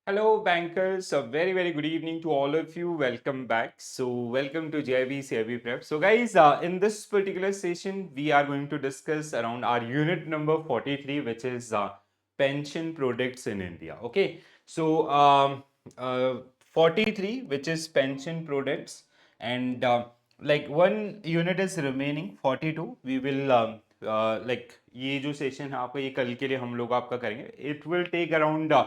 Hello, bankers. A very good evening to all of you. Welcome back. So, welcome to JIB CIB Prep. So, guys, in this particular session, we are going to discuss around our unit number 43, which is pension products in India. Okay, so 43, which is pension products, and like one unit is remaining 42. We will like ये जो session है आपका ये कल के लिए हम लोग आपका करेंगे. It will take around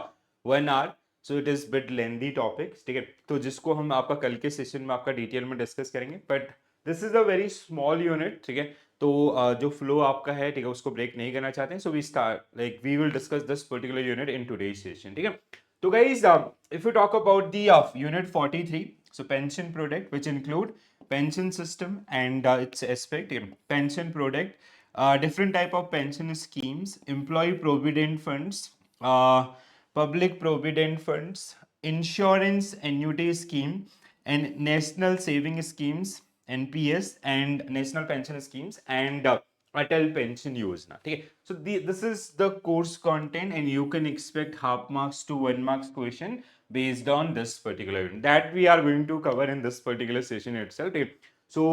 1 hour. So it is bit lengthy topics. ठीक है, तो जिसको हम आपका कल के सेशन में आपका डिटेल में डिस्कस करेंगे, but this is a very small unit. ठीक है, तो जो फ्लो आपका है, ठीक है, उसको ब्रेक नहीं करना चाहते हैं. So we start like we will discuss this particular unit in today's session. ठीक है, तो guys if you talk about the unit 43, so pension product which include pension system and its aspect, you know, pension product, different type of pension schemes, employee provident funds, public provident funds, insurance annuity scheme, and national saving schemes (NPS) and national pension schemes and Atal Pension Yojana. Okay, so this is the course content, and you can expect half marks to 1 marks question based on this particular unit that we are going to cover in this particular session itself. Okay. So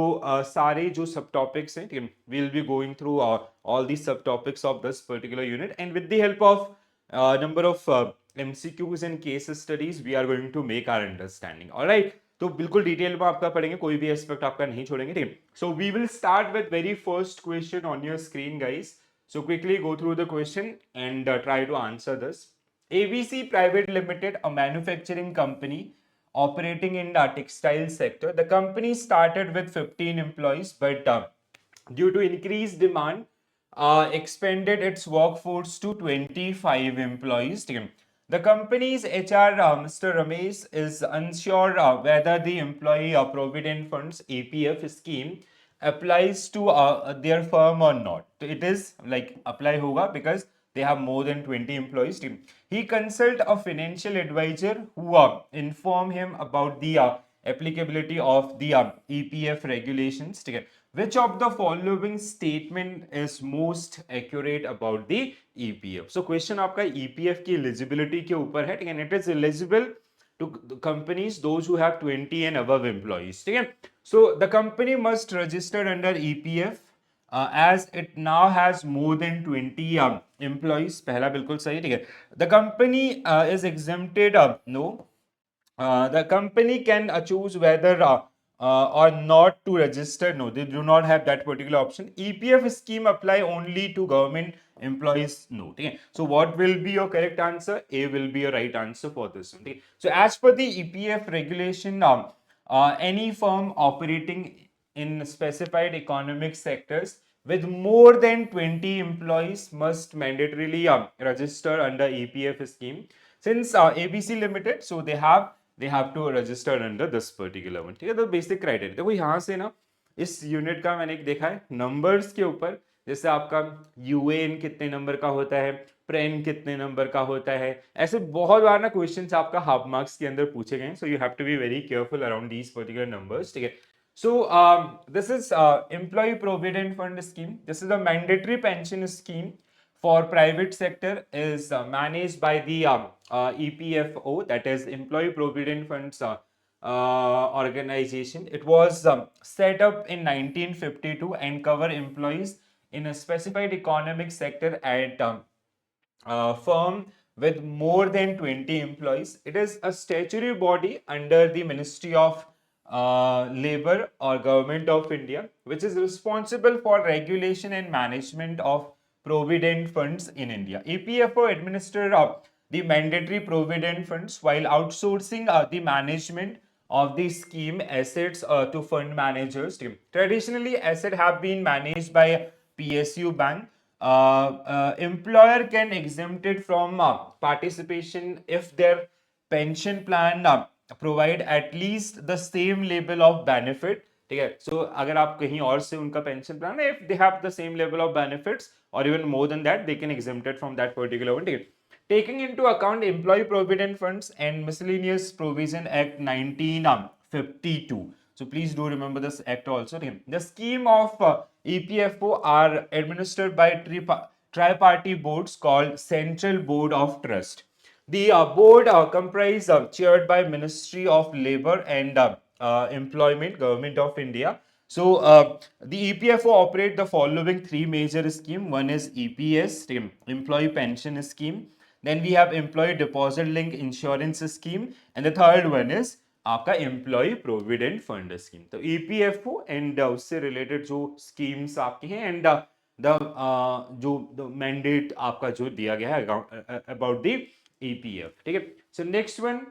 सारे जो सब topics हैं, ठीक है, we'll be going through all these sub topics of this particular unit, and with the help of number of MCQs and case studies we are going to make our understanding. All right, तो बिल्कुल detail में आपका पढ़ेंगे, कोई भी aspect आपका नहीं छोड़ेंगे. ठीक है, so we will start with very first question on your screen guys. So quickly go through the question and try to answer this. ABC Private Limited, a manufacturing company operating in the textile sector. The company started with 15 employees, but due to increased demand, expanded its workforce to 25 employees. The company's HR, Mr. Ramesh, is unsure whether the Employee Provident Funds (APF) scheme applies to their firm or not. So it is like apply hoga because they have more than 20 employees. He consult a financial advisor who inform him about the applicability of the EPF regulations. Which of the following statement is most accurate about the EPF? So question आपका EPF की eligibility के ऊपर है, and it is eligible to companies those who have 20 and above employees. ठीक है, so the company must register under EPF as it now has more than 20 employees. पहला बिल्कुल सही. ठीक है, the company is exempted. No, the company can choose whether or not to register. No, they do not have that particular option. EPF scheme apply only to government employees. No. Okay. So what will be your correct answer? A will be your right answer for this one. Okay. So as per the EPF regulation, any firm operating in specified economic sectors with more than 20 employees must mandatorily register under EPF scheme. Since ABC Limited, so they have to register under this particular one. ठीक है, तो basic criteria देखो यहाँ से ना, इस unit का मैंने एक देखा है नंबर्स के ऊपर, जैसे आपका यूएएन कितने नंबर का होता है, प्रेन कितने नंबर का होता है, ऐसे बहुत बार ना क्वेश्चंस आपका हाफ मार्क्स के अंदर पूछे गए. So you have to be very careful around these particular numbers. ठीक है, so this is employee provident fund scheme. This is a mandatory pension scheme for private sector, is managed by the EPFO, that is Employee Provident Funds organization. It was set up in 1952 and cover employees in a specified economic sector at firm with more than 20 employees. It is a statutory body under the Ministry of Labor or Government of India, which is responsible for regulation and management of provident funds in India. EPFO administer the mandatory provident funds while outsourcing the management of the scheme assets to fund managers. Traditionally, assets have been managed by PSU bank. Employer can exempt it from participation if their pension plan provide at least the same level of benefit. ठीक है, सो अगर आप कहीं और से उनका pension plan है, if they have the same level of benefits और even more than that, they can exempted from that particular one. ठीक है, taking into account Employee Provident Funds and Miscellaneous Provision Act 1952. So please do remember this act also. The scheme of EPFO are administered by triparty boards called Central Board of Trust. The board comprised chaired by Ministry of Labor and Employment, Government of India. So the EPFO operate the following three major scheme. One is EPS, Employee Pension Scheme. Then we have Employee Deposit Link Insurance Scheme, and the third one is आपका employ provident fund scheme. तो EPFO and उससे related जो schemes आपकी हैं and the जो mandate आपका जो दिया गया है अबाउट द ईपीएफ. ठीक है. सो नेक्स्ट वन,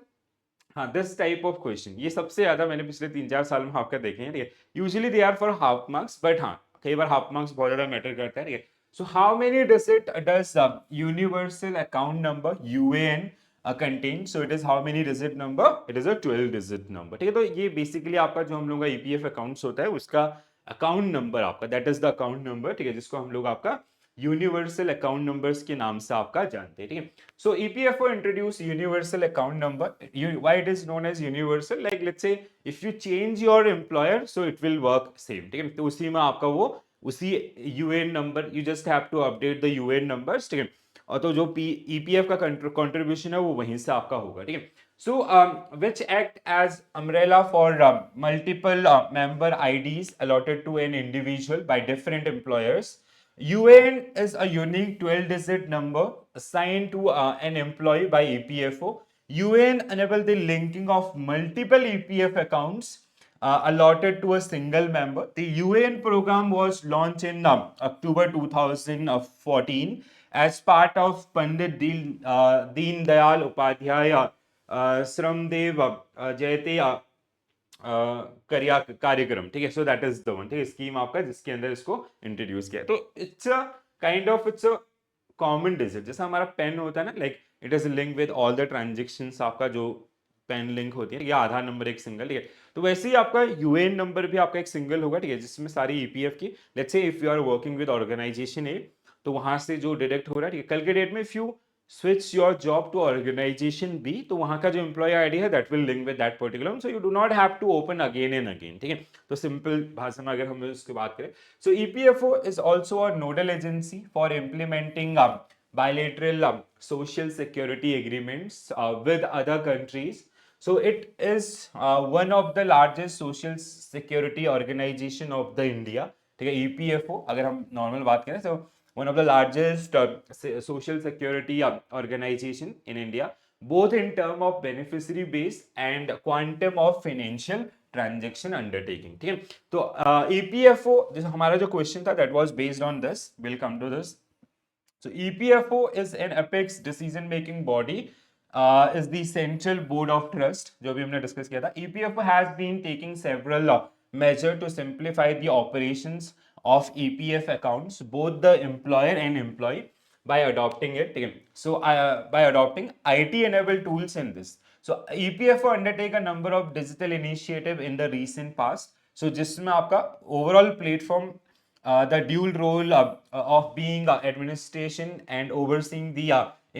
हाँ, दिस टाइप ऑफ क्वेश्चन ये सबसे ज्यादा मैंने पिछले 3-4 साल में आपका देखे हैं. ठीक है. Usually they are for half marks, but हाँ कई बार हाफ मार्क्स बहुत ज्यादा मैटर करता है. ठीक है. So how many digit does universal account number UAN contain? So it is how many digit number? It is a 12 digit number. ठीक है. तो ये बेसिकली आपका जो हम लोग का ईपीएफ अकाउंट्स होता है उसका अकाउंट नंबर आपका, that is the account number. ठीक है. जिसको हम लोग आपका यूनिवर्सल अकाउंट नंबर्स के नाम से आपका जानते हैं. ठीक है. So EPFO introduced universal account number. Why it is known as universal? Like let's say if you change your employer, so it will work same. ठीक है. तो उसी में आपका वो उसी UN number, you just have to update the UN numbers. ठीक है. और तो जो ईपीएफ का कंट्रीब्यूशन है वो वहीं से आपका होगा. ठीक है. So which act as umbrella for multiple member IDs allotted to an individual by different employers. UAN is a unique 12-digit number assigned to an employee by EPFO. UAN enable the linking of multiple EPF accounts allotted to a single member. The UAN program was launched in October 2014 as part of Pandit Deen Dayal Upadhyaya Shramdev Jayate कार्यक्रम. ठीक है. So that is the one. ठीक है. Scheme आपका जिसके अंदर इसको introduce किया. तो it's a kind of it's a common digit. जैसा हमारा पेन होता है ना, like it is link with all the transactions. आपका जो पेन लिंक होती है या आधार नंबर एक सिंगल. ठीक है. तो वैसे ही आपका यूएन नंबर भी आपका एक सिंगल होगा. ठीक है. जिसमें सारी ईपीएफ की, let's see if you are working with organisation A, तो वहां से जो डिडक्ट हो रहा है. ठीक है. कल के डेट में if you switch your job to organization B, तो वहां का जो employee ID है that will link with that particular one, so you do not have to open again and again. ठीक है. तो सिंपल भाषा में अगर हम इसकी बात करें, so EPFO is also a nodal agency for implementing bilateral social security agreements with other countries. So it is one of the largest social security organization of the India. ठीक है. EPFO अगर हम नॉर्मल बात करें तो one of the largest social security organization in India, both in term of beneficiary base and quantum of financial transaction undertaking. ठीक है. तो EPFO जो हमारा जो क्वेश्चन था that was based on this. We'll come to this. So EPFO is an apex decision making body. Is the central board of trust जो भी हमने डिस्कस किया था. EPFO has been taking several measures to simplify the operations of EPF accounts, both the employer and employee, by adopting it. So by adopting IT enabled tools in this. So EPFO undertake a number of digital initiative in the recent past. So जिसमें आपका overall platform the dual role of being administration and overseeing the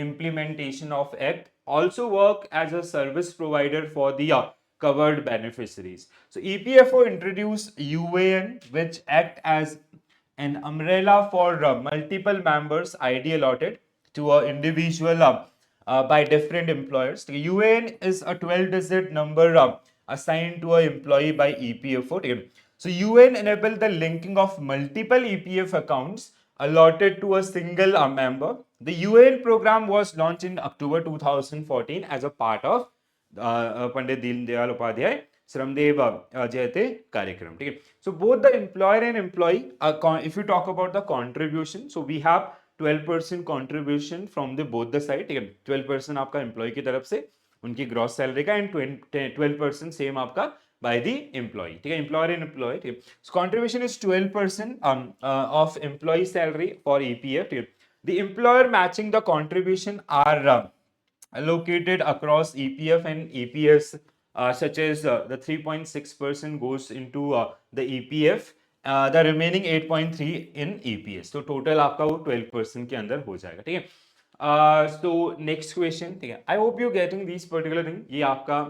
implementation of act, also work as a service provider for the covered beneficiaries. So EPFO introduced UAN, which act as an umbrella for multiple members ID allotted to an individual by different employers. The UAN is a 12-digit number assigned to an employee by EPFO. So UAN enable the linking of multiple EPF accounts allotted to a single member. The UAN program was launched in October 2014 as a part of Pandit Deen Dayal Upadhyay Shramdev Jayate कार्यक्रम. ठीक है. So both the employer and employee, if you talk about the contribution, so we have 12% contribution from the both the side. ठीक है. 12% आपका employ की तरफ से उनकी ग्रॉस सैलरी का एंड 12% सेम आपका by the employee. ठीक है. employer and employee. ठीक है. So contribution is 12% of employee salary for EPF. ठीक है. The employer matching the contribution are allocated across EPF and EPS, such as the 3.6% goes into the EPF, the remaining 8.3 in EPS. तो total आपका वो 12% के अंदर हो जाएगा. ठीक है. तो नेक्स्ट क्वेश्चन. ठीक है. I hope you getting this particular thing. ये आपका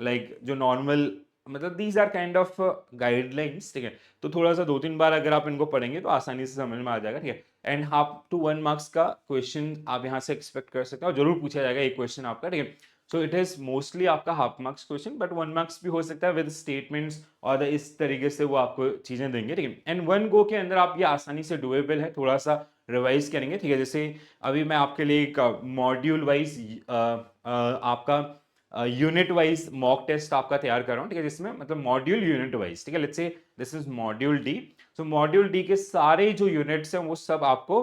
लाइक जो नॉर्मल मतलब these are kind of guidelines. ठीक है. तो थोड़ा सा 2-3 बार अगर आप इनको पढ़ेंगे तो आसानी से समझ में आ जाएगा. ठीक है. एंड हाफ टू 1 मार्क्स का क्वेश्चन आप यहाँ से एक्सपेक्ट कर सकते हो, जरूर पूछा जाएगा एक क्वेश्चन आपका, ठीक है। सो इट इज मोस्टली आपका half marks question, but 1 marks भी हो सकता है विद स्टेटमेंट्स और इस तरीके से वो आपको चीजें देंगे, ठीक है। एंड 1 गो के अंदर आप ये आसानी से डुएबल है, थोड़ा सा रिवाइज करेंगे, ठीक है। जैसे अभी मैं आपके लिए एक मॉड्यूल वाइज आपका यूनिट वाइज मॉक टेस्ट आपका तैयार कर रहा हूँ, ठीक है, जिसमें मतलब मॉड्यूल यूनिट वाइज, ठीक है। Let's say this is module D. So module D के सारे जो यूनिट्स हैं वो सब आपको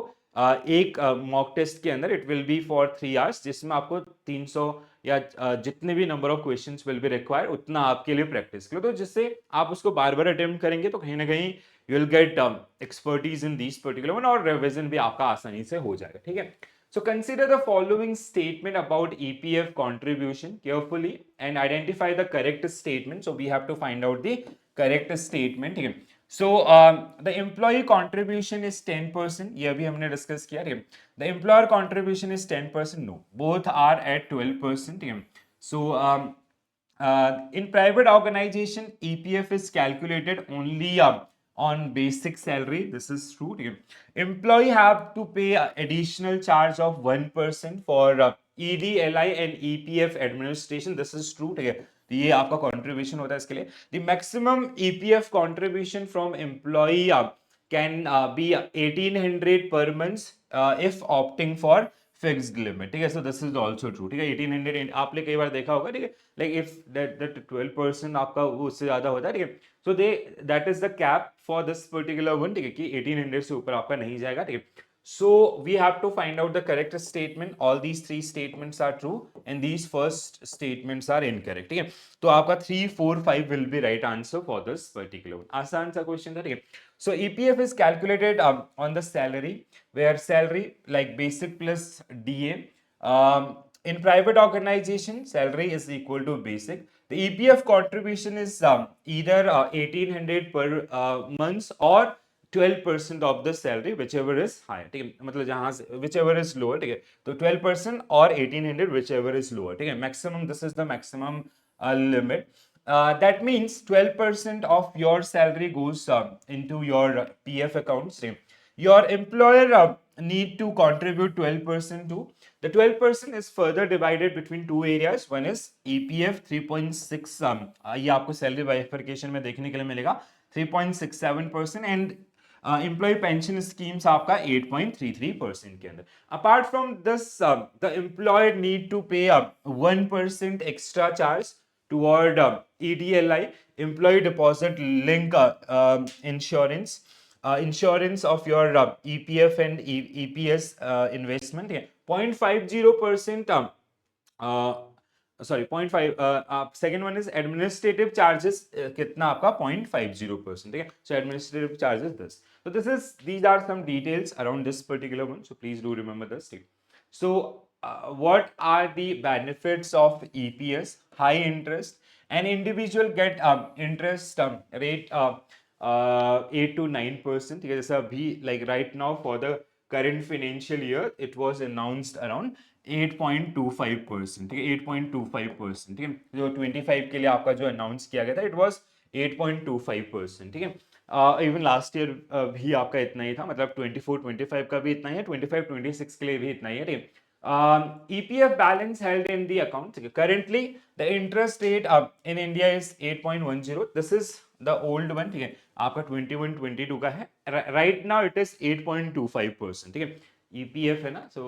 एक मॉक टेस्ट के अंदर it will be for 3 hours, जिसमें आपको 300 या जितने भी number of questions will be required उतना आपके लिए प्रैक्टिस करो, तो जिससे आप उसको बार बार अटेम्प्ट करेंगे तो कहीं ना कहीं you will get expertise in this particular one, और रिवीजन भी आपका आसानी से हो जाएगा, ठीक है। So consider the following statement about EPF contribution carefully and identify the correct statement. So we have to find out the correct statement. ठीक है. So the employee contribution is 10%. ये अभी हमने discuss किया, ठीक है. The employer contribution is 10%. No, both are at 12%. ठीक है. So in private organization, EPF is calculated only on basic salary. This is true. Employee have to pay additional charge of 1% for ED, LI and EPF administration. This is true. ठीक है, तो ये आपका contribution होता है इसके लिए. The maximum EPF contribution from employee can be 1800 per month if opting for fixed limit, ठीक है। So this is also true, ठीक है। 1800 आपने कई बार देखा होगा, ठीक है, लाइक इफ दैट 12% आपका उससे ज्यादा होता है, ठीक है। So they that is the cap for this particular one, ठीक है, कि 1800 से ऊपर आपका नहीं जाएगा, ठीक है। So we have to find out the correct statement. All these 3 statements are true and these first statements are incorrect, ठीक है। तो आपका 3, 4, 5 will be right answer for this particular one. आसान सा क्वेश्चन था, ठीक है। So EPF is calculated on the salary, where salary like basic plus DA. In private organization, salary is equal to basic. The EPF contribution is either 1800 per month or 12% of the salary, whichever is higher, ठीक है। मतलब जहां से whichever is lower, ठीक है, तो 12% और 1800 whichever is lower, ठीक है। maximum, this is the maximum limit. That means 12% of your salary goes into your PF accounts. Your employer need to contribute 12% to. The 12% is further divided between two areas. One is EPF 3.6, ये आपको salary bifurcation में देखने के लिए मिलेगा, 3.67%, and employee pension schemes आपका 8.33% के अंदर. Apart from this, the employer need to pay 1% extra charge toward EDLI, employee deposit link insurance, insurance of your EPF and EPS investment. 0.50%, sorry 0.5, second one is administrative charges, कितना आपका 0.50%, ठीक है। So administrative charges this. So these are some details around this particular one. So please do remember this. So what are the benefits of EPS? High interest. An individual get interest rate 8 to 9%, ठीक है। जैसा अभी like right now for the current financial year it was announced around 8.25%, ठीक है, 8.25%, ठीक है। जो 25 के लिए आपका जो अनाउंस किया गया था इट वाज 8.25%, ठीक है। इवन लास्ट ईयर भी आपका इतना ही था, मतलब 24-25 का भी इतना ही है, 25-26 के लिए भी इतना ही है, ठीक है। EPF balance held in the account. Currently, the interest rate in India is 8.10. This is the old one, ठीक है। आपका 21-22 का है। Right now it is 8.25%, ठीक है। EPF है ना, so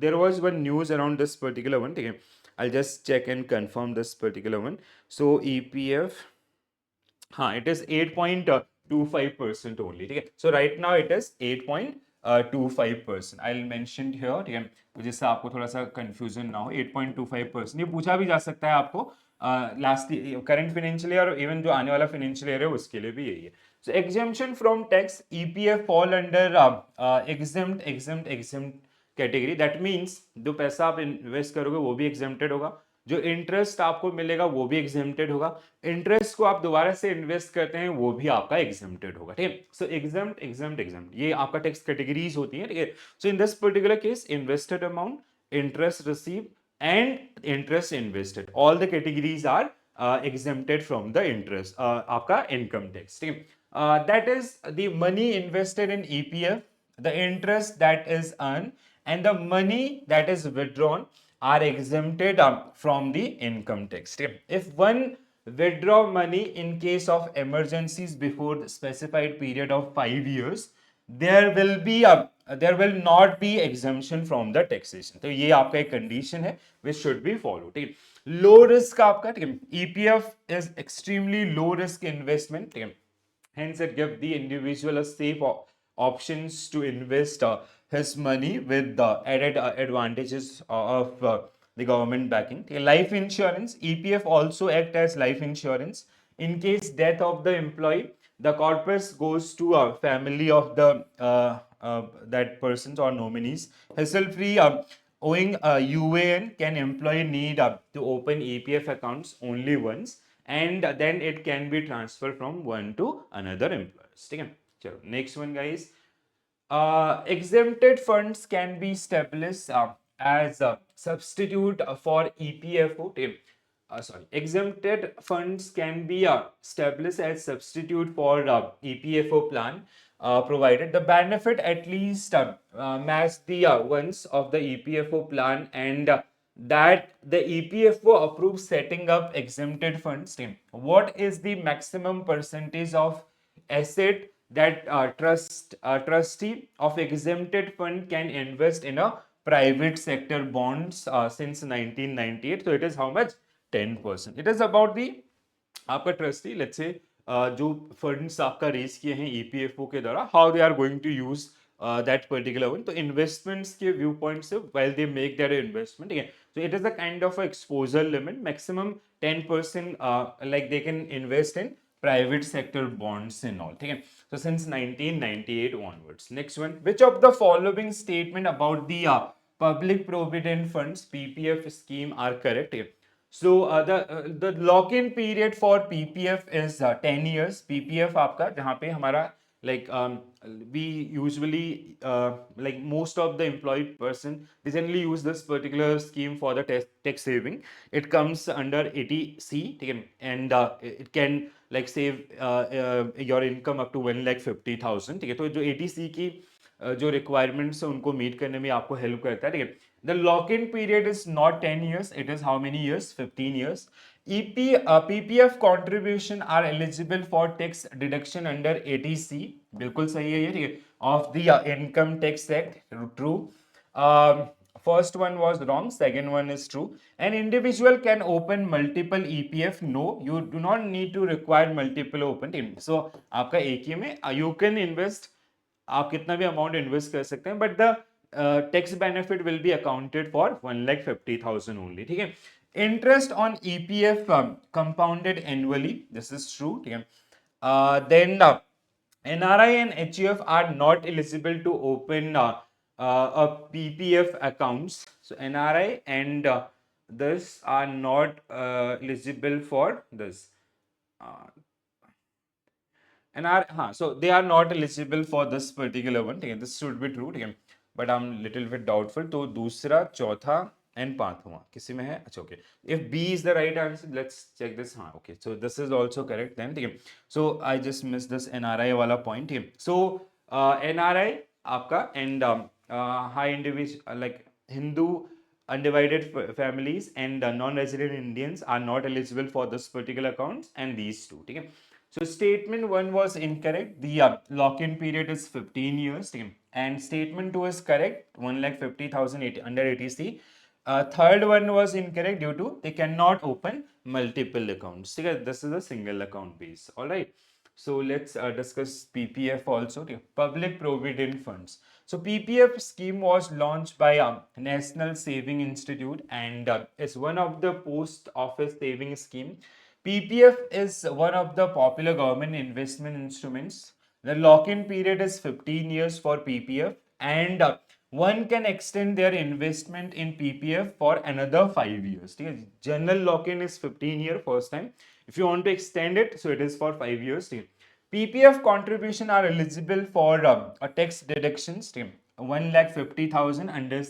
there was one news around this particular one, ठीक है। I'll just check and confirm this particular one. So EPF, हाँ, it is 8.25% only, ठीक है। So right now it is 8.25%. I'll mention here, ठीक है, तो जिससे आपको थोड़ा सा कंफ्यूजन ना हो। 8.25%, ये पूछा भी जा सकता है आपको लास्ट करंट फाइनेंशियल ईयर और इवन जो आने वाला फाइनेंशियल ईयर है उसके लिए भी यही है। So exemption from tax, EPF fall under exempt category. That means जो पैसा आप इन्वेस्ट करोगे वो भी एग्जेम्प्टेड होगा, जो इंटरेस्ट आपको मिलेगा वो भी एग्जेम्प्टेड होगा, इंटरेस्ट को आप दोबारा से इन्वेस्ट करते हैं वो भी आपका एग्जेम्प्टेड होगा, ठीक है। सो एग्जेम्प्ट एग्जेम्प्ट एग्जेम्प्ट ये आपका टैक्स कैटेगरीज होती है, ठीक है। So in this particular case invested amount, interest receive and interest invested, all the categories are exempted from the interest आपका इनकम टैक्स, ठीक है। That is the money invested in EPF the interest that is earned and the money that is withdrawn are exempted from the income tax. If one withdraw money in case of emergencies before the specified period of 5 years, there will not be exemption from the taxation. तो ये आपका एक condition है which should be followed. ठीक है, low risk आपका, ठीक है, EPF is extremely low risk investment. ठीक है, hence it gives the individual a safe options to invest his money with the added advantages of the government backing. Okay, life insurance, EPF also act as life insurance. In case death of the employee, the corpus goes to a family of the that persons or nominees. Hassle-free, owing a UAN, can employee need to open EPF accounts only once, and then it can be transferred from one to another employers. ठीक है, चलो next one guys. Exempted funds can be established as a substitute for EPFO. Exempted funds can be established as substitute for EPFO plan, provided the benefit at least match the ones of the EPFO plan, and that the EPFO approves setting up exempted funds. What is the maximum percentage of asset that trustee of exempted fund can invest in a private sector bonds since 1998? So it is how much? 10%. It is about the आपका trustee let's say जो funds आपका race किए हैं EPFO के द्वारा, how they are going to use that particular one. तो investments के view point से while they make their investment, ठीक है, so it is a kind of a exposure limit, maximum 10% like they can invest in private sector bonds and all. ठीक है, so since 1998 onwards. Next one, which of the following statement about the public provident funds PPF scheme are correct? So the lock-in period for PPF is 10 years. PPF आपका जहाँ पे हमारा like we usually like most of the employed person they generally use this particular scheme for the tax saving. It comes under 80C, ठीक है, and it can like save your income up to 1,50,000. ठीक है, तो जो 80C की जो requirements है उनको मीट करने में आपको हेल्प करता है. ठीक है, the lock in period is not 10 years, it is how many years? 15 years. PPF contribution are eligible for tax deduction under 80C. बिल्कुल सही है ये, ठीक है, of the income tax act. True. First one was wrong, second one is true. An individual can open multiple EPF. No, you do not need to require multiple open. So आपका एक ही में you can invest, आप कितना भी amount invest कर सकते हैं, but the tax benefit will be accounted for 1,50,000 only. ठीक है, interest on EPF compounded annually, this is true. ठीक है, then NRI and HUF are not eligible to open a PPF accounts. So NRI and this are not eligible for this. So they are not eligible for this particular one. ठीक है, this should be true. ठीक है, but I'm little bit doubtful. तो दूसरा, चौथा and पांचवा किसी में है? अच्छा, okay. If B is the right answer, let's check this. हाँ, okay. So this is also correct then. ठीक है, so I just missed this NRI वाला point. ठीक है, so NRI आपका and high individual like Hindu undivided families and non-resident Indians are not eligible for this particular accounts, and these two. ठीक है, so statement 1 was incorrect. The lock-in period is 15 years. And statement 2 is correct. 1,50,000 under 80C. Third one was incorrect due to they cannot open multiple accounts. This is a single account base. All right. So let's discuss PPF also. Public Provident Funds. So PPF scheme was launched by National Saving Institute and is one of the post office saving scheme. PPF is one of the popular government investment instruments. The lock-in period is 15 years for PPF, and one can extend their investment in PPF for another 5 years. General lock-in is 15 year first time. If you want to extend it, so it is for 5 years. PPF contribution are eligible for a tax deductions, 1,50,000 under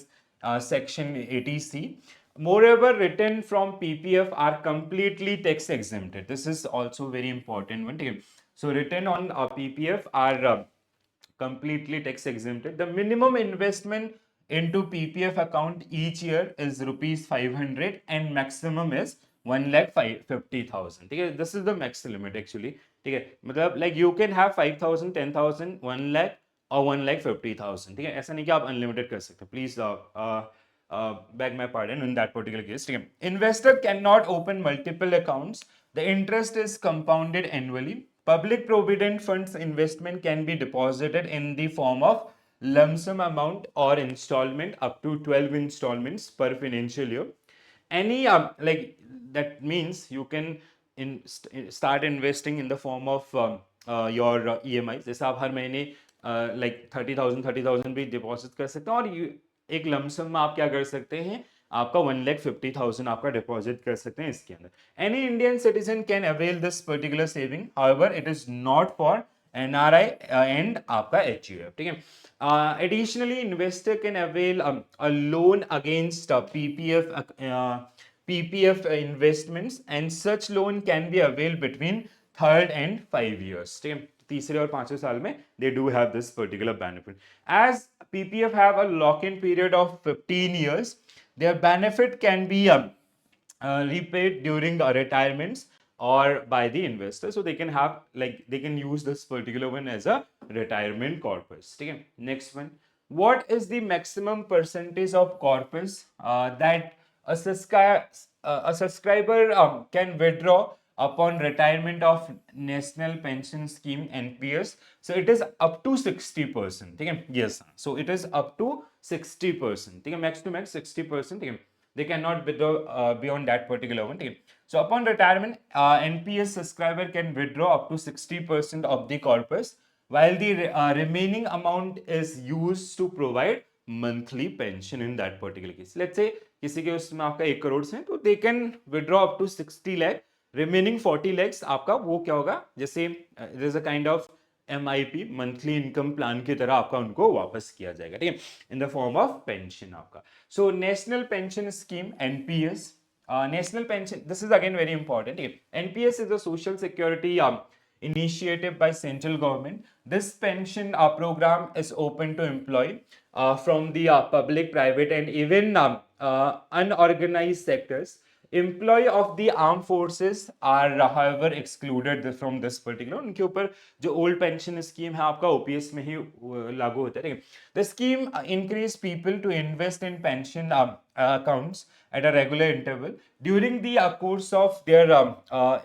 section 80C. Moreover, return from PPF are completely tax exempted. This is also very important one. So return on PPF are completely tax exempted. The minimum investment into PPF account each year is rupees 500 and maximum is 1,50,000. ठीक है, this is the max limit actually. ठीक है, मतलब like you can have 5,000, 10,000, 1 lakh और 1,50,000. ठीक है, ऐसा नहीं कि आप अनलिमिटेड कर सकते. Please beg my pardon in that particular case. ठीक है, investor cannot open multiple accounts. The interest is compounded annually. Public provident funds investment can be deposited in the form of lump sum amount or installment up to 12 installments per financial year. Any like that means you can start investing in the form of your EMIs. जैसे आप हर महीने like 30,000 भी deposit कर सकते हैं, और एक lump sum में आप क्या कर सकते हैं, आपका 1,50,000 आपका डिपॉजिट कर सकते हैं इसके अंदर. Any Indian citizen can avail this particular saving, however it is not for NRI and आपका HUF. ठीक है. Additionally, investor can avail a loan against PPF investments, and such loan can be availed between 3rd and 5 years. ठीक है, तीसरे और पांचवें साल में they do have this particular benefit. As PPF have a lock-in period of 15 years, their benefit can be repaid during retirements or by the investor, so they can have like they can use this particular one as a retirement corpus. Okay, next one. What is the maximum percentage of corpus that a subscriber can withdraw upon retirement of National Pension Scheme NPS? So it is up to 60%. Okay, yes, so it is up to 60%. Okay, max to max 60%. Okay, they cannot withdraw beyond that particular one. Okay. So upon retirement, NPS subscriber can withdraw up to 60% of the corpus, while the remaining amount is used to provide monthly pension in that particular case. Let's say किसी के उसमें आपका 1 करोड़ से, तो they can withdraw up to 60 lakh. Remaining 40 lakhs आपका वो क्या होगा, जैसे there is a kind of MIP monthly income plan की तरह आपका उनको वापस किया जाएगा. ठीक है, in the form of pension आपका. So national pension scheme NPS, national pension, this is again very important. NPS is a social security initiative by central government. This pension program is open to employee from the public, private and even unorganized sectors. Employee of the armed forces are however excluded from this particular. उनके ऊपर जो old pension scheme है आपका OPS में ही लागू होता है. ठीक है, the scheme increase people to invest in pension accounts at a regular interval during the course of their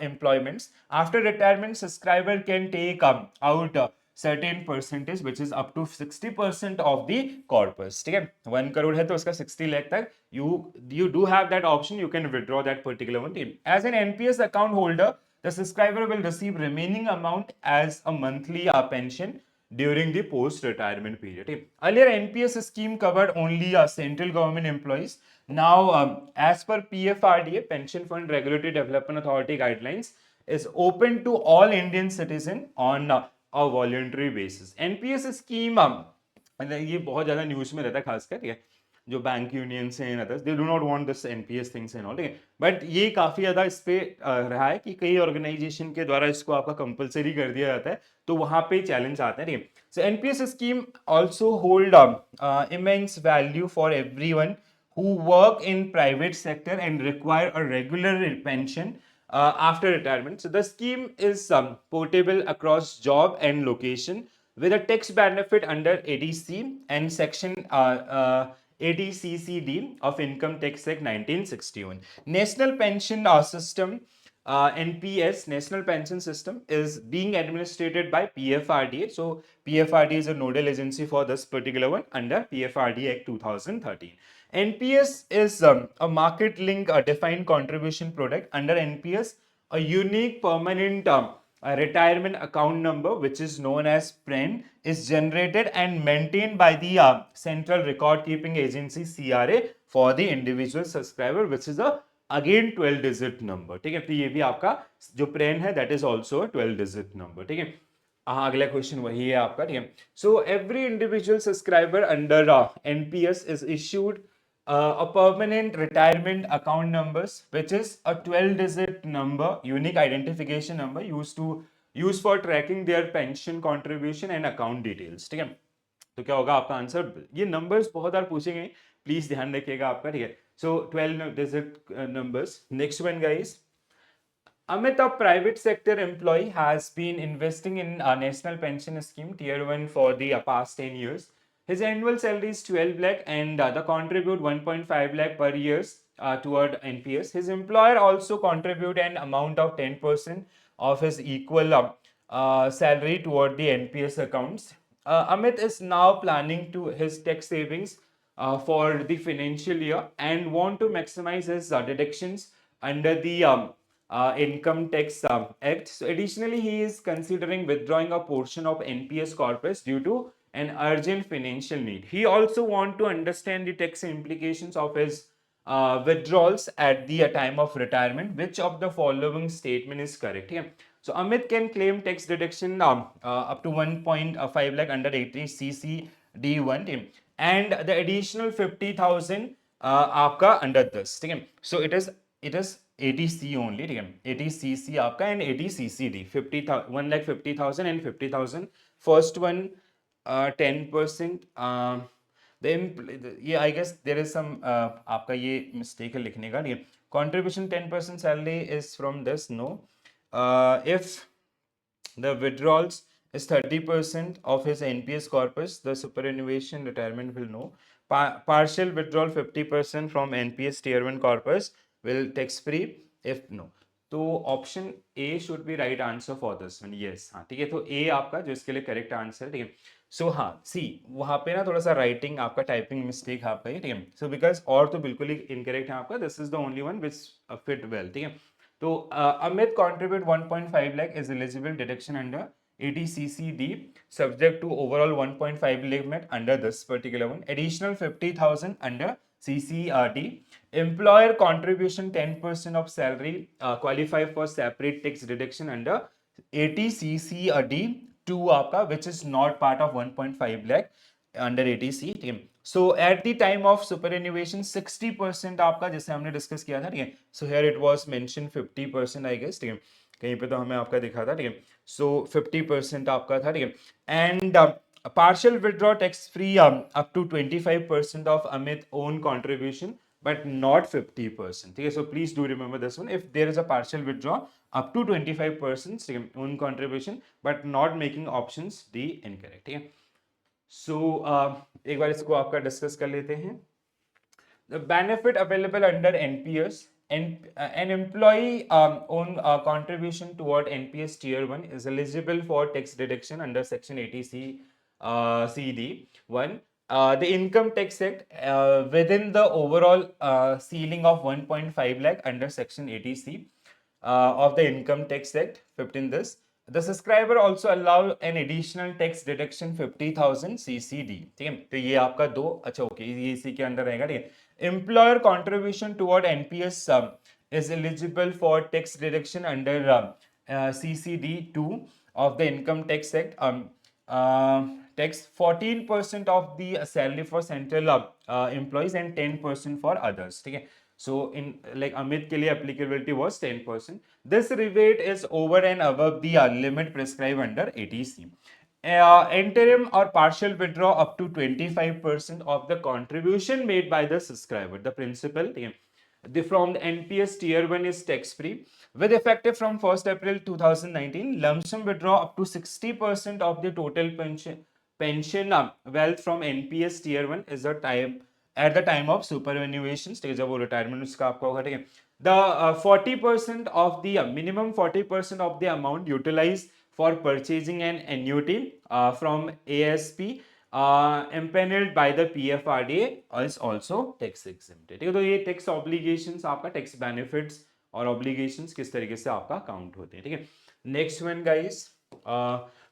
employments. After retirement, subscriber can take out certain percentage which is up to 60% of the corpus. ठीक है, 1 करोड़ है तो उसका 60 लाख तक you do have that option, you can withdraw that particular one. As an NPS account holder, the subscriber will receive remaining amount as a monthly pension during the post retirement period. Earlier NPS scheme covered only central government employees. Now as per PFRDA, Pension Fund Regulatory Development Authority guidelines, is open to all Indian citizen on a voluntary basis. NPS scheme ये बहुत ज्यादा news में रहता है, खासकर ठीक है, जो बैंक यूनियंस हैं others, they do not want this NPS things and all. ठीक है, बट ये काफी ज्यादा इस पे रहा है कि कई ऑर्गेनाइजेशन के द्वारा इसको आपका कंपलसरी कर दिया जाता है, तो वहां पे चैलेंज आते हैं. ठीक है, सो NPS scheme also hold immense value for everyone who work in private sector and require a regular pension after retirement. So the scheme is portable across job and location with a tax benefit under ADC and section ADCCD of Income Tax Act 1961. National Pension System, NPS, National Pension System, is being administered by PFRDA. So PFRDA is a nodal agency for this particular one under PFRDA Act 2013. NPS is a market link defined contribution product. Under NPS, a unique permanent a retirement account number, which is known as PREN, is generated and maintained by the Central Record Keeping Agency CRA for the individual subscriber, which is a again 12 digit number. ठीक है, तो ये भी आपका जो PREN है, that is also a 12 digit number. ठीक है, हाँ, अगला क्वेश्चन वही है आपका. ठीक है, so every individual subscriber under NPS is issued a permanent retirement account numbers, which is a 12 digit number, unique identification number used to use for tracking their pension contribution and account details, ठीक है। तो क्या होगा आपका answer, ये numbers बहुत बार पूछे गए, प्लीज ध्यान रखिएगा आपका, ठीक है। सो 12 digit numbers. Next one, guys. Amit, a private sector employee, has been investing in a national pension scheme tier 1 for the past 10 years. His annual salary is 12 lakh and the contribute 1.5 lakh per year toward NPS. His employer also contribute an amount of 10% of his equal salary toward the NPS accounts. Amit is now planning to his tax savings for the financial year and want to maximize his deductions under the Income Tax Act. So additionally, he is considering withdrawing a portion of NPS corpus due to an urgent financial need. He also want to understand the tax implications of his withdrawals at the time of retirement. Which of the following statement is correct? Yeah. So Amit can claim tax deduction up to 1.5 lakh under 80cc D1 and the additional 50,000 आपका under this, ठीक है। So it is 80C only, ठीक है। 80cc आपका and 80ccd 1,50,000 and 50,000। First one 10%, ये I guess there is some आपका ये mistake है लिखने का, ठीक है। Contribution 10% salary is from this, no. If the withdrawals is 30% of his NPS corpus, the superannuation retirement will know. Partial withdrawal 50% from NPS tier 1 corpus will tax free if no. तो option A should be right answer for this one, yes, हाँ ठीक है। तो ए आपका जो इसके लिए correct answer है, ठीक है। सो हाँ सी वहाँ पे ना थोड़ा सा राइटिंग आपका टाइपिंग मिस्टेक आपका ही, ठीक है। सो बिकॉज और तो बिल्कुल ही इनकरेक्ट है आपका, this is the only one which fit well, ठीक है। तो Amit contribute 1.5 lakh is eligible deduction under 80ccd subject to overall 1.5 lakh limit under this particular one. Additional 50,000 under CCRD. Employer contribution 10% of salary qualify for separate tax deduction under 80ccd 2 आपका which is not part of 1.5 lakh under 80C, ठीक है। So at the time of superannuation 60% आपका, जैसे हमने discuss किया था, ठीक है। So here it was mention 50% I guess, ठीक है। कहीं पे तो हमें आपका दिखा था, ठीक है। सो 50% आपका था, ठीक है। And partial withdraw tax free up to 25% of Amit own contribution but not 50%, ठीक है। so please do remember this one, if there is a partial withdraw up to 25%, ठीक है, own contribution but not making options D incorrect, ठीक है। सो एक बार इसको आपका discuss कर लेते हैं। The benefit available under NPS and an employee own contribution toward NPS tier 1 is eligible for tax deduction under section 80C CD 1. The income tax act within the overall ceiling of 1.5 lakh under section 80C of the income tax act 15 this. The subscriber also allow an additional tax deduction 50,000 CCD, ठीक है। तो ये आपका दो, अच्छा okay, ये इसी के अंदर रहेगा, ठीक है। Employer contribution toward NPS is eligible for tax deduction under CCD 2 of the Income Tax Act. Tax 14% of the salary for central employees and 10% for others, ठीक है। So in like Amit के लिए applicability was 10%. This rebate is over and above the limit prescribed under 80C. Interim or partial withdraw up to 25% of the contribution made by the subscriber, the principal, from the NPS tier 1 is tax free with effective from 1st April 2019. Lump sum withdraw up to 60% of the total pension wealth from NPS tier 1 is the time at the time of superannuation stage, जब वो retirement उसका आपका होगा, ठीक है। The 40% of the minimum 40% of the amount utilized for purchasing an annuity from ASP empaneled by the PFRDA is also tax exempted, ठीक है। तो ये tax obligations आपका tax benefits और obligations किस तरीके से आपका काउंट होते हैं, ठीक है। Next one guys,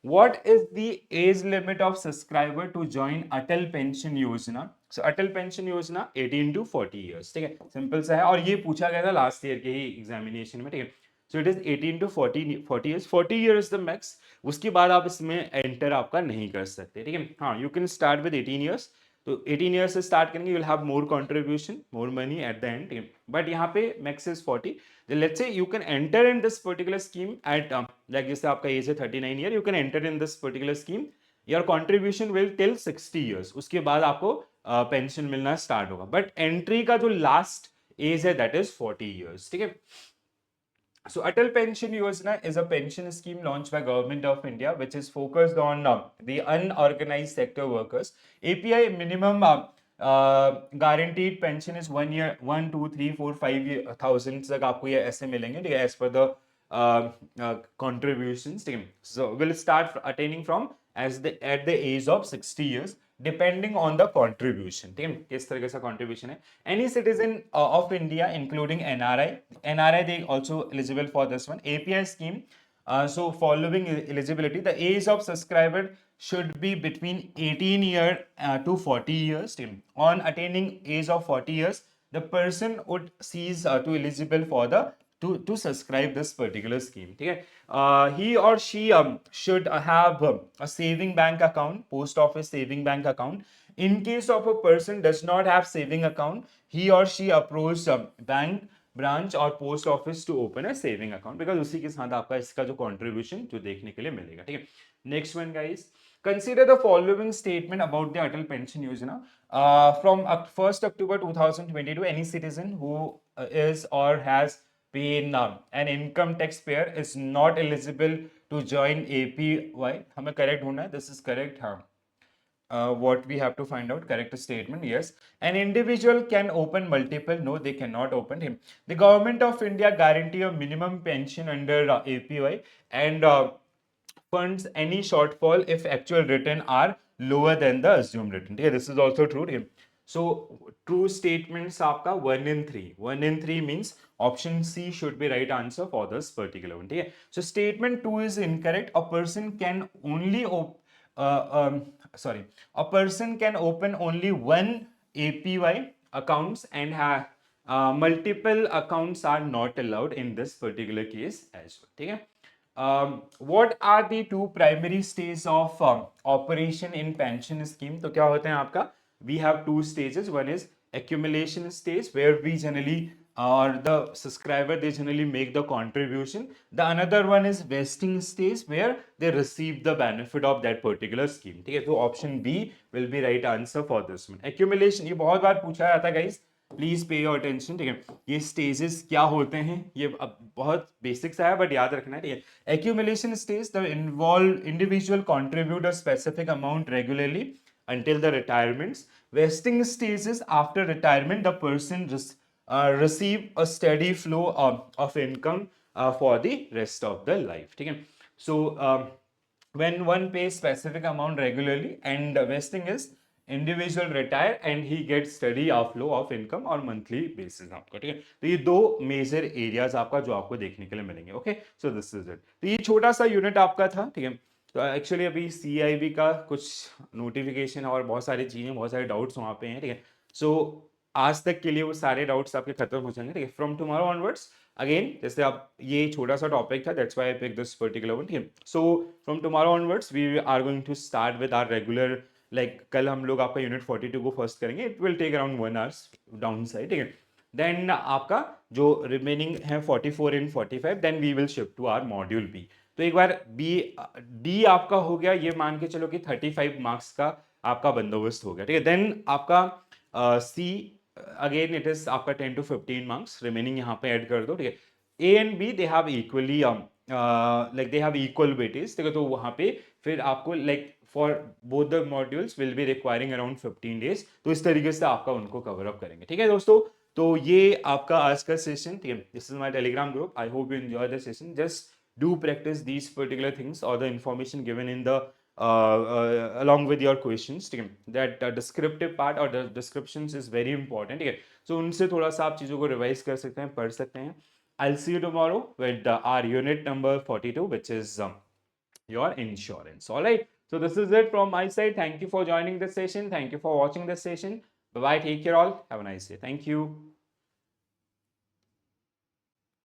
what is the age limit of subscriber to join Atal pension योजना? सो अटल पेंशन योजना 18 to 40 years, ठीक है। सिंपल सा है और ये पूछा गया था लास्ट ईयर के ही एग्जामिनेशन में, ठीक है। So it is 18 to 40 years, 40 years the max. उसके बाद आप इसमें एंटर आपका नहीं कर सकते, ठीक है। हाँ, you can start with 18 years तो 18 ईयर से स्टार्ट करेंगे, you will have more contribution, more money at the end, but यहाँ पे max is 40. Let's say you can enter in this particular scheme at like जैसे आपका as है 39 year, you can enter in this particular scheme, your contribution will till 60 years, उसके बाद आपको pension मिलना start होगा, बट एंट्री का जो लास्ट एज है दैट इज 40 ईयर्स. ठीक है. So Atal Pension Yojana is a pension scheme launched by Government of India, which is focused on the unorganized sector workers. API minimum guaranteed pension is 1 year, 1, 2, 3, 4, 5,000 तक आपको ये ऐसे मिलेंगे, ठीक है, as per the contributions. ठीक है. So will start attaining from at the age of 60 years. Depending on the contribution, ठीक है, किस तरह का contribution है. Any citizen of India, including NRI, they also eligible for this one API scheme. So following eligibility, the age of subscriber should be between 18 year to 40 years. On attaining age of 40 years, the person would cease to eligible for the to subscribe this particular scheme. ठीक है. He or she should have a saving bank account, post office saving bank account. In case of a person does not have saving account, he or she approach bank branch or post office to open a saving account, because उसी के साथ आपका इसका जो contribution जो देखने के लिए मिलेगा. ठीक है. Next one guys, consider the following statement about the Atal Pension Yojana. From 1st October 2022, any citizen who is or has been an income taxpayer is not eligible to join APY. हमें correct होना है. This is correct. हाँ. What we have to find out, correct statement. Yes, an individual can open multiple. No, they cannot open him. The government of India guarantee a minimum pension under APY and funds any shortfall if actual return are lower than the assumed return. Yeah, this is also true. So true statements आपका 1 in 3. 1 in 3 means option C should be right answer for this particular one. ठीक है. So statement 2 is incorrect. A person can only a person can open only one APY accounts and have multiple accounts are not allowed in this particular case as well. ठीक है. What are the two primary stages of operation in pension scheme? तो क्या होते हैं आपका? We have two stages. One is accumulation stage, where we generally or the subscriber they generally make the contribution. The another one is vesting stage, where they receive the benefit of that particular scheme. ठीक है. तो option B will be right answer for this one. Accumulation ये बहुत बार पूछा जाता है guys. Please pay your attention. ठीक है. ये स्टेजेस क्या होते हैं, ये अब बहुत बेसिक सा है बट याद रखना है. ठीक है. Accumulation stage, the involve individual contribute a specific amount regularly until the retirements. Vesting stages, after retirement the person receive a steady flow of income for the rest of the life. ठीक है. So when one pays specific amount regularly and vesting is individual retire and he gets steady outflow of income और monthly basis आपका. ठीक है. तो ये दो major areas आपका जो आपको देखने के लिए मिलेंगे. Okay, so this is it. तो ये छोटा सा यूनिट आपका था. ठीक है. तो एक्चुअली अभी CIB का कुछ नोटिफिकेशन और बहुत सारी चीज़ें, बहुत सारे डाउट्स वहाँ पे हैं. ठीक है. सो आज तक के लिए वो सारे डाउट्स आपके खत्म हो जाएंगे. ठीक है. फ्रॉम टुमारो ऑनवर्ड्स अगेन, जैसे आप ये छोटा सा टॉपिक था, that's why I pick this particular one. ठीक है. So from tomorrow onwards we are going to start with our regular, like कल हम लोग आपका यूनिट 42 को फर्स्ट करेंगे. It will take around 1 hours down side. ठीक है. देन आपका जो रिमेनिंग है 44 and 45, then we will shift to our module B. तो एक बार डी आपका हो गया, ये मान के चलो कि 35 मार्क्स का आपका बंदोबस्त हो गया. ठीक है. देन आपका सी अगेन इट इज आपका 10 to 15 मार्क्स रिमेनिंग यहाँ पे ऐड कर दो. ठीक है. A and B they have equally like they have equal weightage. ठीक है. तो वहाँ पे फिर आपको like for both the modules will be requiring around 15 days. तो इस तरीके से आपका उनको कवर अप करेंगे. ठीक है दोस्तों. तो ये आपका आज का सेशन. ठीक है. This is my Telegram group. I hope you enjoy the session. Just do practice these particular things or the information given in the along with your questions. ठीक है. that descriptive part or the descriptions is very important. ठीक है. so उनसे थोड़ा सा आप चीज़ों को रिवाइज कर सकते हैं, पढ़ सकते हैं. I'll see you tomorrow with our unit number 42, which is your insurance. All right. So this is it from my side. Thank you for joining this session. Thank you for watching this session. Bye bye. Take care all. Have a nice day. Thank you.